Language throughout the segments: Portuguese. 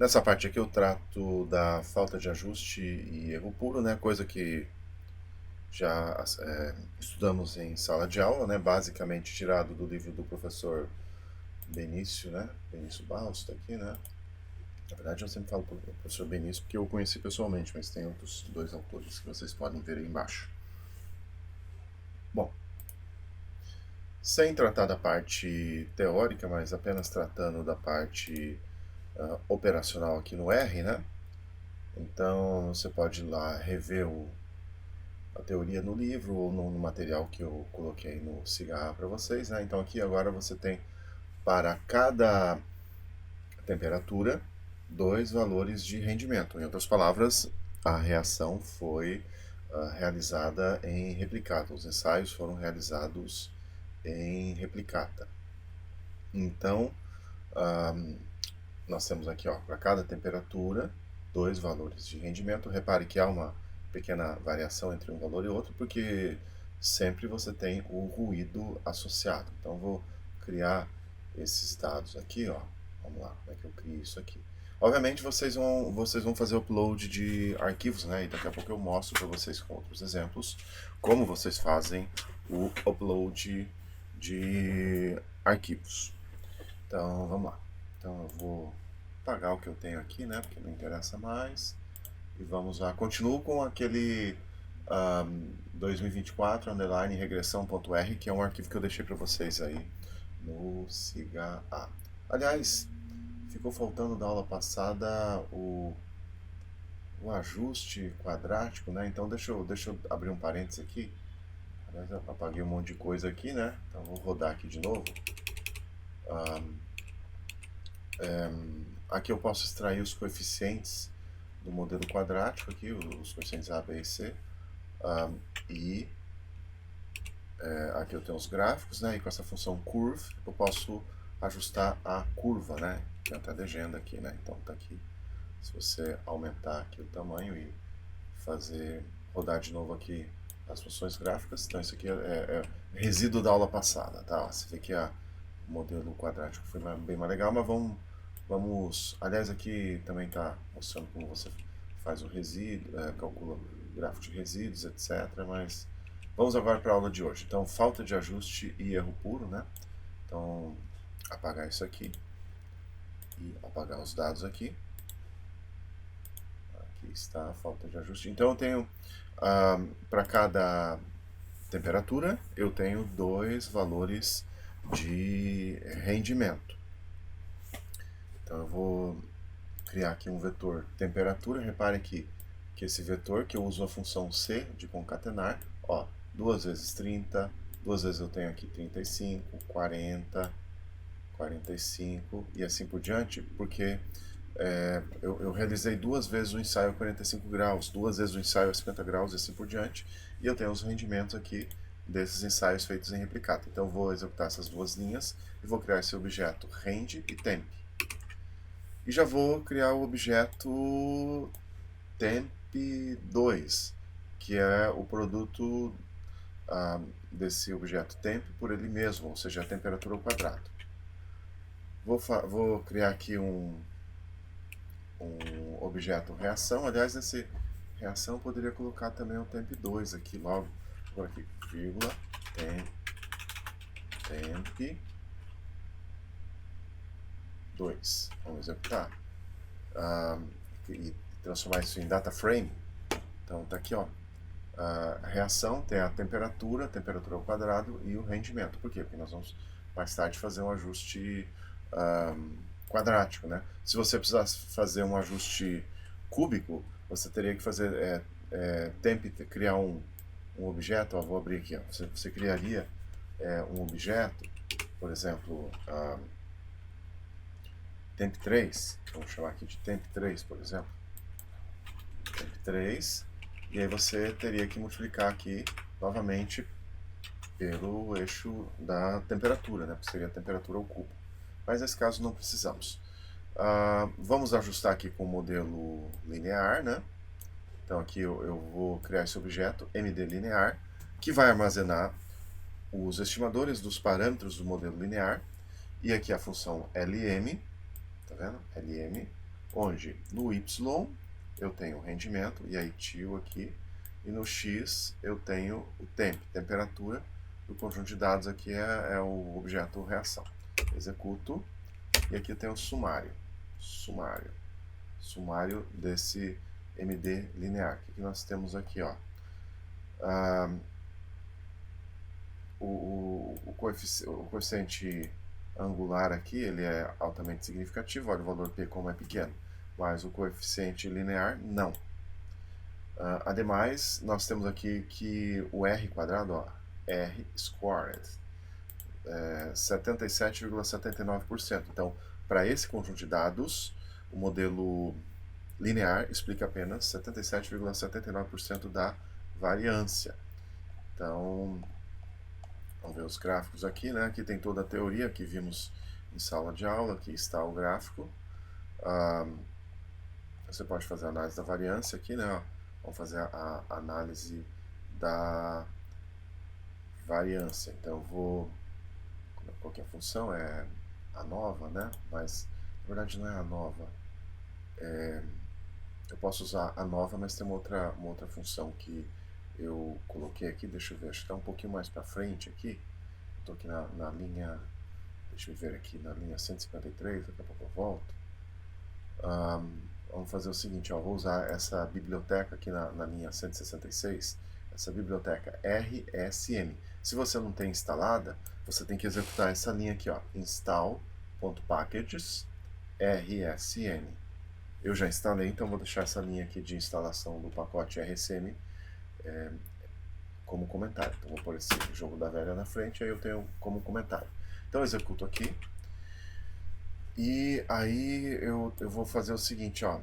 Nessa parte aqui eu trato da falta de ajuste e erro puro, né? Coisa que já estudamos em sala de aula, né? Basicamente tirado do livro do professor Benício, né? Benício Barros está aqui, né? Na verdade eu sempre falo professor Benício porque eu o conheci pessoalmente, mas tem outros dois autores que vocês podem ver aí embaixo. Bom, sem tratar da parte teórica, mas apenas tratando da parte operacional aqui no R, né? Então você pode ir lá rever a teoria no livro ou no material que eu coloquei no Cigarra para vocês, né? Então aqui agora você tem para cada temperatura dois valores de rendimento. Em outras palavras, a reação foi realizada em replicata. Os ensaios foram realizados em replicata. Então, nós temos aqui, para cada temperatura, dois valores de rendimento. Repare que há uma pequena variação entre um valor e outro, porque sempre você tem o ruído associado. Então, vou criar esses dados aqui, Vamos lá, como é que eu crio isso aqui? Obviamente, vocês vão fazer upload de arquivos, né? E daqui a pouco eu mostro para vocês com outros exemplos como vocês fazem o upload de arquivos. Então, vamos lá. Então, eu vou apagar o que eu tenho aqui, né? Porque não interessa mais. E vamos lá. Continuo com aquele 2024 underline regressão.r, que é um arquivo que eu deixei para vocês aí no Siga A. Aliás, ficou faltando da aula passada o ajuste quadrático, né? Então deixa eu abrir um parênteses aqui. Aliás, eu apaguei um monte de coisa aqui, né? Então vou rodar aqui de novo. Aqui eu posso extrair os coeficientes do modelo quadrático aqui, os coeficientes A, B e C. E aqui eu tenho os gráficos, né? E com essa função curve eu posso ajustar a curva, né? Tem até legenda aqui, né? Então tá aqui. Se você aumentar aqui o tamanho e fazer rodar de novo aqui as funções gráficas, então isso aqui é resíduo da aula passada, tá? Você vê que o modelo quadrático foi bem mais legal, mas vamos, aliás aqui também está mostrando como você faz o resíduo, calcula o gráfico de resíduos, etc. Mas vamos agora para a aula de hoje. Então, falta de ajuste e erro puro, né? Então, apagar isso aqui e apagar os dados aqui. Aqui está a falta de ajuste. Então, eu tenho para cada temperatura, eu tenho dois valores de rendimento. Então eu vou criar aqui um vetor temperatura. Repare aqui que esse vetor, que eu uso a função C de concatenar, 2 vezes 30, duas vezes eu tenho aqui 35, 40, 45 e assim por diante, porque eu realizei duas vezes o ensaio a 45 graus, duas vezes o ensaio a 50 graus e assim por diante, e eu tenho os rendimentos aqui desses ensaios feitos em replicata. Então eu vou executar essas duas linhas e vou criar esse objeto rend e temp. E já vou criar o objeto temp2, que é o produto desse objeto temp por ele mesmo, ou seja, a temperatura ao quadrado. Vou criar aqui um objeto reação. Aliás, nesse reação eu poderia colocar também o temp2 aqui logo. Agora aqui, vírgula, temp 2. Vamos executar. E transformar isso em data frame. Então tá aqui, a reação tem a temperatura ao quadrado e o rendimento. Por quê? Porque nós vamos mais tarde fazer um ajuste quadrático, né? Se você precisasse fazer um ajuste cúbico, você teria que fazer criar um objeto. Vou abrir aqui. Você criaria um objeto, por exemplo, temp3. Vamos chamar aqui de temp3, por exemplo. Temp3. E aí você teria que multiplicar aqui novamente pelo eixo da temperatura, né? Porque seria a temperatura ao cubo. Mas nesse caso não precisamos. Vamos ajustar aqui com o modelo linear, né? Então aqui eu vou criar esse objeto MD linear, que vai armazenar os estimadores dos parâmetros do modelo linear, e aqui a função LM, tá vendo? LM, onde no Y eu tenho o rendimento, e aí tio aqui, e no X eu tenho o temp, temperatura, o conjunto de dados aqui é o objeto reação. Executo, e aqui eu tenho o sumário desse MD linear. O que nós temos aqui? Ó? O coeficiente angular aqui ele é altamente significativo, olha o valor P como é pequeno, mas o coeficiente linear não. Ademais, nós temos aqui que o R quadrado, ó, R squared, 77,79%. Então, para esse conjunto de dados, o modelo linear explica apenas 77,79% da variância. Então, vamos ver os gráficos aqui, né? Aqui tem toda a teoria que vimos em sala de aula, aqui está o gráfico. Você pode fazer a análise da variância aqui, né? Vamos fazer a análise da variância. Então eu vou... Qual que é a função? É a nova, né? Mas na verdade não é a nova. Eu posso usar a nova, mas tem uma outra função que eu coloquei aqui. Deixa eu ver, acho que está um pouquinho mais para frente aqui. Estou aqui na linha... Deixa eu ver aqui, na linha 153, daqui a pouco eu volto. Vamos fazer o seguinte, ó, vou usar essa biblioteca aqui na linha 166, essa biblioteca RSM. Se você não tem instalada, você tem que executar essa linha aqui, ó, install.packages RSM. Eu já instalei, então vou deixar essa linha aqui de instalação do pacote RSM como comentário. Então vou pôr esse jogo da velha na frente, aí eu tenho como comentário. Então eu executo aqui. E aí eu vou fazer o seguinte, ó,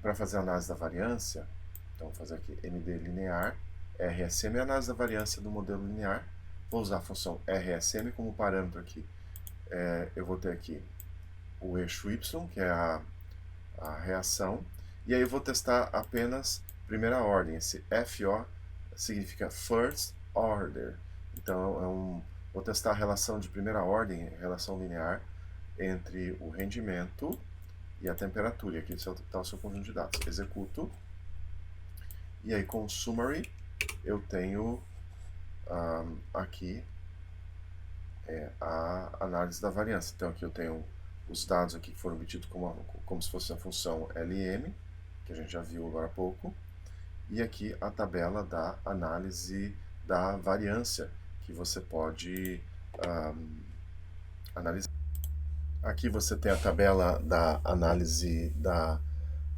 para fazer a análise da variância, então vou fazer aqui MD linear, RSM é a análise da variância do modelo linear, vou usar a função RSM como parâmetro aqui, eu vou ter aqui o eixo Y, que é a reação, e aí eu vou testar apenas primeira ordem, esse FO significa First Order, então vou testar a relação de primeira ordem, relação linear, entre o rendimento e a temperatura. E aqui está o seu conjunto de dados. Executo. E aí com o summary eu tenho aqui a análise da variância. Então aqui eu tenho os dados aqui que foram obtidos como se fosse a função LM, que a gente já viu agora há pouco. E aqui a tabela da análise da variância, que você pode analisar. Aqui você tem a tabela da análise da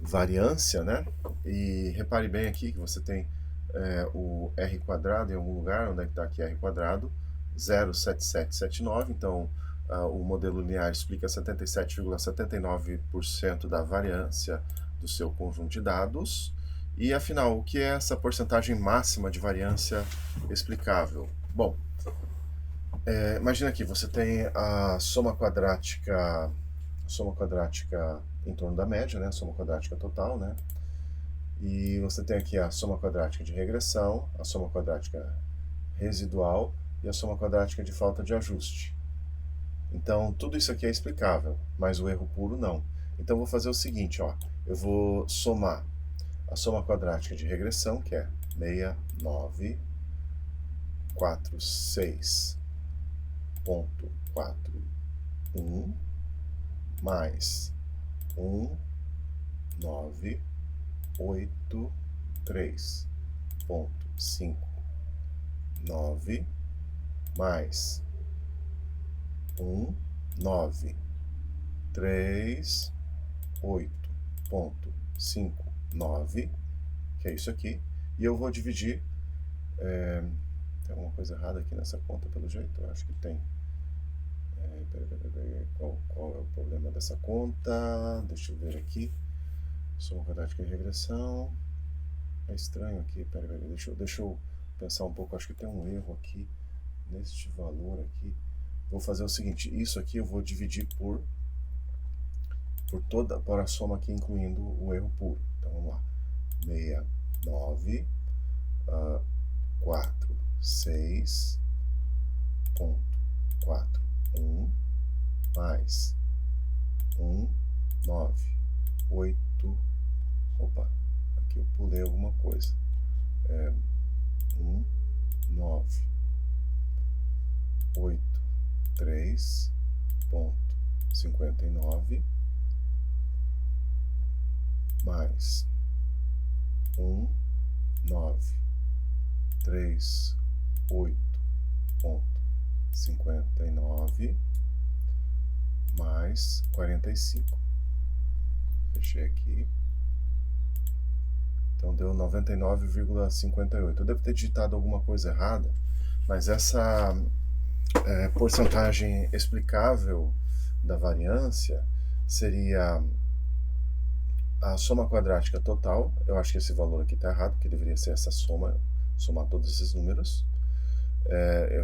variância, né? E repare bem aqui que você tem o R quadrado em algum lugar, onde é que está aqui R quadrado, 0,7779, então o modelo linear explica 77,79% da variância do seu conjunto de dados. E afinal, o que é essa porcentagem máxima de variância explicável? Bom, imagina aqui, você tem a soma quadrática em torno da média, né? A soma quadrática total, né? E você tem aqui a soma quadrática de regressão, a soma quadrática residual e a soma quadrática de falta de ajuste. Então, tudo isso aqui é explicável, mas o erro puro não. Então, eu vou fazer o seguinte, ó, eu vou somar a soma quadrática de regressão, que é 6946.41 mais 1983.59 mais 1938.59, que é isso aqui, e eu vou dividir. Tem alguma coisa errada aqui nessa conta, pelo jeito? Eu acho que tem. Qual é o problema dessa conta? Deixa eu ver aqui. Soma quadrática de regressão. É estranho aqui. Deixa eu pensar um pouco. Acho que tem um erro aqui neste valor aqui. Vou fazer o seguinte. Isso aqui eu vou dividir por a soma aqui, incluindo o erro puro. Então vamos lá. 6946.41 mais 1983.59 8, opa, aqui eu pulei alguma coisa, 1, 9, 8, 3,59 mais 1, 9, 3, 8,59 mais 45. Fechei aqui. Então deu 99,58. Eu devo ter digitado alguma coisa errada, mas essa porcentagem explicável da variância seria a soma quadrática total. Eu acho que esse valor aqui está errado, porque deveria ser essa soma, somar todos esses números.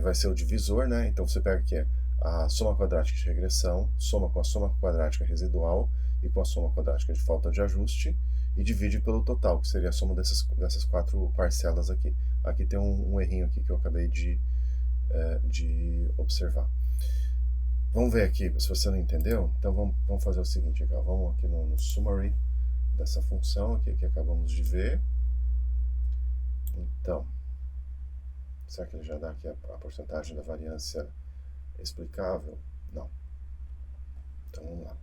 Vai ser o divisor, né? Então você pega aqui a soma quadrática de regressão, soma com a soma quadrática residual e com a soma quadrática de falta de ajuste e divide pelo total, que seria a soma dessas 4 parcelas aqui. Aqui tem um errinho aqui que eu acabei de observar. Vamos ver aqui, se você não entendeu, então vamos fazer o seguinte, aqui, ó. Vamos aqui no summary dessa função aqui que acabamos de ver. Então, será que ele já dá aqui a porcentagem da variância explicável? Não. Então vamos lá.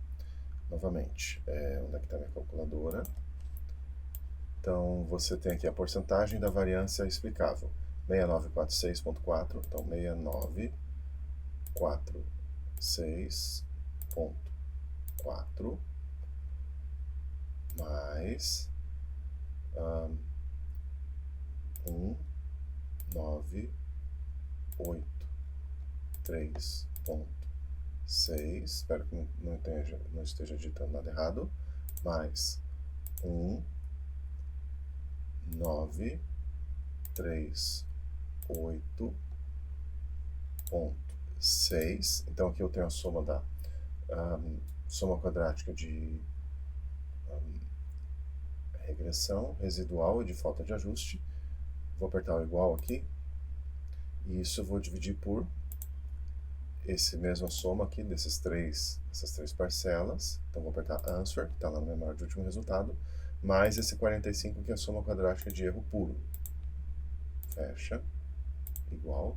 Novamente, onde é que está minha calculadora? Então você tem aqui a porcentagem da variância explicável. 6946.4, então 6946.4 mais 1,983,6, espero que não esteja digitando nada errado, mais 1,938,6. Então aqui eu tenho a soma da soma quadrática de regressão, residual e de falta de ajuste. Vou apertar o igual aqui, e isso eu vou dividir por esse mesma soma aqui essas três parcelas. Então vou apertar answer, que está lá no memória de último resultado, mais esse 45, que é a soma quadrática de erro puro. Fecha, igual.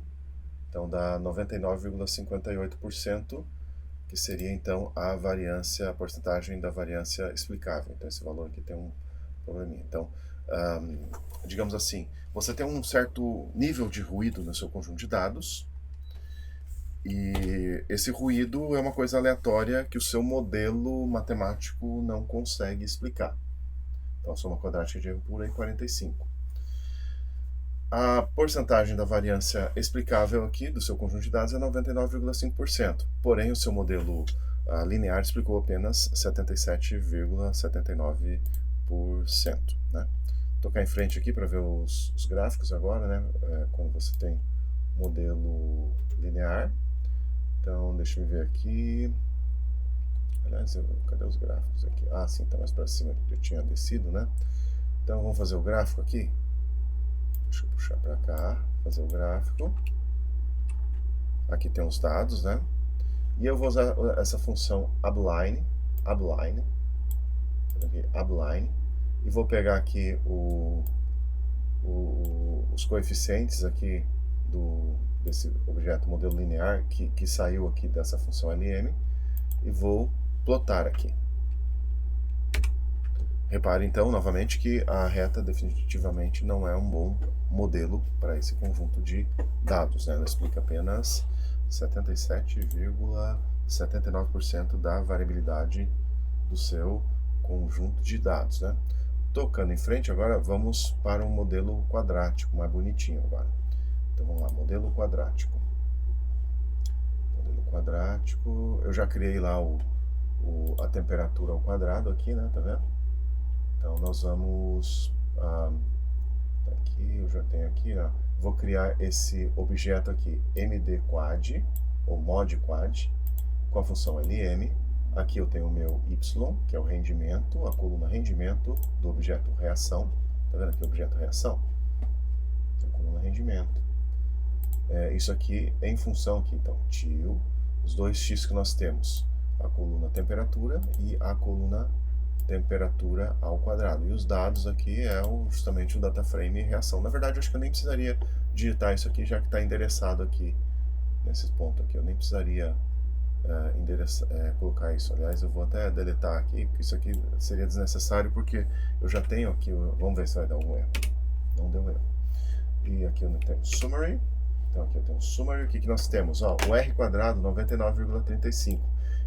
Então dá 99,58%, que seria então a porcentagem da variância explicável. Então esse valor aqui tem um probleminha. Então, digamos assim, você tem um certo nível de ruído no seu conjunto de dados, e esse ruído é uma coisa aleatória que o seu modelo matemático não consegue explicar. Então a soma quadrática de erro puro é 45. A porcentagem da variância explicável aqui do seu conjunto de dados é 99,5%. Porém, o seu modelo linear explicou apenas 77,79%. Né? Vou tocar em frente aqui para ver os gráficos agora, né? Quando você tem modelo linear. Então, deixa eu ver aqui. Aliás, cadê os gráficos aqui? Ah, sim, está mais para cima, eu tinha descido, né? Então, vamos fazer o gráfico aqui. Deixa eu puxar para cá, fazer o gráfico. Aqui tem os dados, né? E eu vou usar essa função abline, e vou pegar aqui os coeficientes aqui desse objeto modelo linear que saiu aqui dessa função LM, e vou plotar aqui. Repare então, novamente, que a reta definitivamente não é um bom modelo para esse conjunto de dados, né? Ela explica apenas 77,79% da variabilidade do seu conjunto de dados, né? Tocando em frente, agora vamos para um modelo quadrático, mais bonitinho agora. Então vamos lá, modelo quadrático. Modelo quadrático, eu já criei lá a temperatura ao quadrado aqui, né? Tá vendo? Então nós vamos, aqui eu já tenho aqui, ó, vou criar esse objeto aqui, mdquad, ou modquad, com a função lm. Aqui eu tenho o meu y, que é o rendimento, a coluna rendimento do objeto reação. Tá vendo aqui o objeto reação? Então, coluna rendimento. Isso aqui é em função aqui, então, til, os dois x que nós temos, a coluna temperatura e a coluna temperatura ao quadrado. E os dados aqui é justamente o data frame e reação. Na verdade, eu acho que eu nem precisaria digitar isso aqui, já que está endereçado aqui, nesse ponto aqui. Eu nem precisaria colocar isso. Aliás, eu vou até deletar aqui, porque isso aqui seria desnecessário, porque eu já tenho aqui, vamos ver se vai dar algum erro. Não deu erro. E aqui eu tenho summary. Então aqui eu tenho summary. O que nós temos? Ó, o R quadrado 99,35.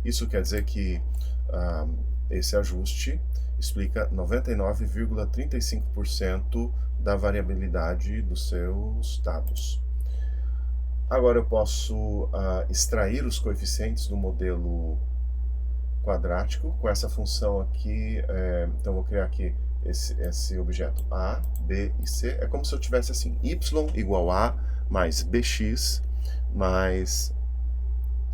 Isso quer dizer que esse ajuste explica 99,35% da variabilidade dos seus dados. Agora eu posso extrair os coeficientes do modelo quadrático com essa função aqui. Então eu vou criar aqui esse objeto A, B e C. É como se eu tivesse assim, y igual a mais bx mais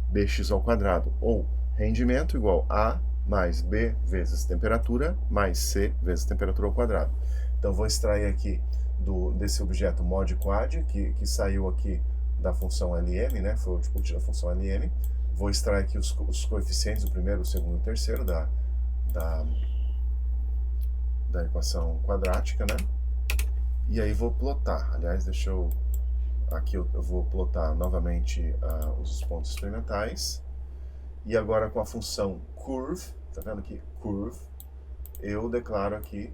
bx ao quadrado, ou rendimento igual a mais b vezes temperatura mais c vezes temperatura ao quadrado. Então vou extrair aqui desse objeto modQuad, que saiu aqui da função lm, né? Foi o output da função lm. Vou extrair aqui os coeficientes do primeiro, segundo e terceiro da equação quadrática, né? E aí vou plotar. Aliás, aqui eu vou plotar novamente os pontos experimentais. E agora com a função curve, tá vendo aqui? Curve, eu declaro aqui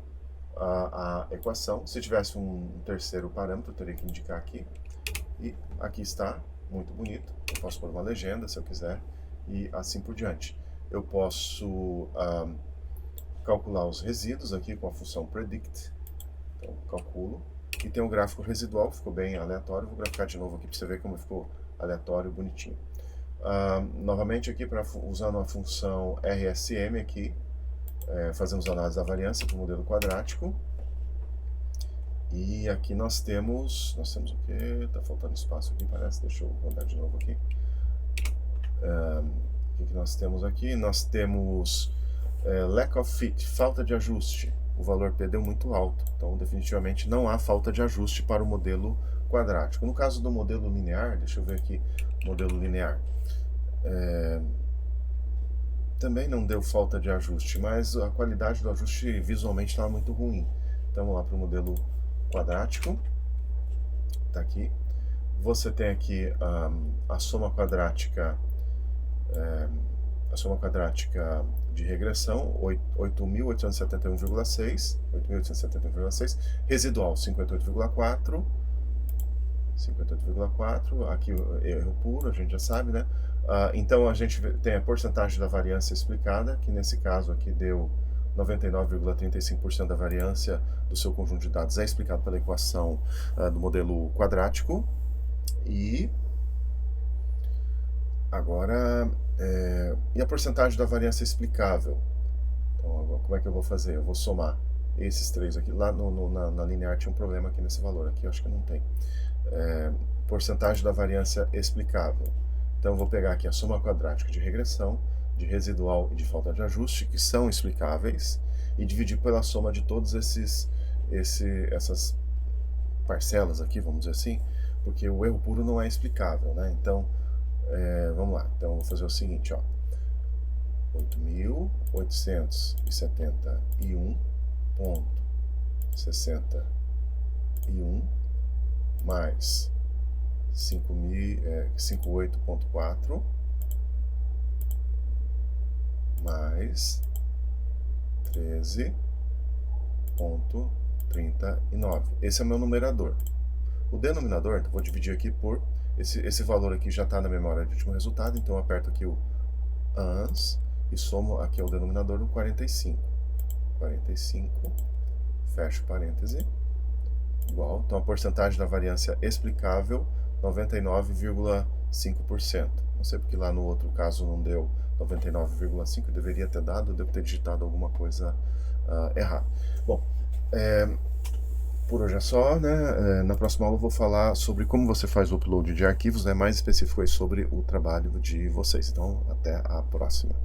a equação. Se tivesse um terceiro parâmetro, eu teria que indicar aqui. E aqui está, muito bonito. Eu posso pôr uma legenda se eu quiser e assim por diante. Eu posso calcular os resíduos aqui com a função predict. Então, calculo. E tem um gráfico residual, ficou bem aleatório. Vou graficar de novo aqui para você ver como ficou aleatório e bonitinho. Novamente aqui, usando a função RSM aqui, fazemos análise da variância para o modelo quadrático. E aqui nós temos o que? Está faltando espaço aqui, parece. Deixa eu rodar de novo aqui. O que nós temos aqui? Nós temos lack of fit, falta de ajuste. O valor P deu muito alto, então definitivamente não há falta de ajuste para o modelo quadrático. No caso do modelo linear, deixa eu ver aqui, modelo linear, também não deu falta de ajuste, mas a qualidade do ajuste visualmente estava muito ruim. Então vamos lá para o modelo quadrático, está aqui. Você tem aqui a soma quadrática de regressão, 8.871,6, residual 58,4, aqui erro puro, a gente já sabe, né? Então a gente tem a porcentagem da variância explicada, que nesse caso aqui deu 99,35% da variância do seu conjunto de dados é explicado pela equação do modelo quadrático. E agora, e a porcentagem da variância explicável? Então, agora, como é que eu vou fazer? Eu vou somar esses três aqui. Lá na linear tinha um problema aqui nesse valor, aqui eu acho que não tem. Porcentagem da variância explicável. Então eu vou pegar aqui a soma quadrática de regressão, de residual e de falta de ajuste, que são explicáveis, e dividir pela soma de todos essas parcelas aqui, vamos dizer assim, porque o erro puro não é explicável, né? Então, vamos lá. Então, eu vou fazer o seguinte, ó. 8.871,61 mais 58.4 mais 13.39. Esse é o meu numerador. O denominador, eu vou dividir aqui por... Esse valor aqui já está na memória de último resultado, então eu aperto aqui o ANS e somo aqui ao denominador no 45. 45, fecho parêntese, igual. Então a porcentagem da variância explicável, 99,5%. Não sei porque lá no outro caso não deu 99,5%, deveria ter dado, eu devo ter digitado alguma coisa errada. Bom, por hoje é só, né? Na próxima aula eu vou falar sobre como você faz o upload de arquivos, né? Mais específico aí sobre o trabalho de vocês. Então, até a próxima.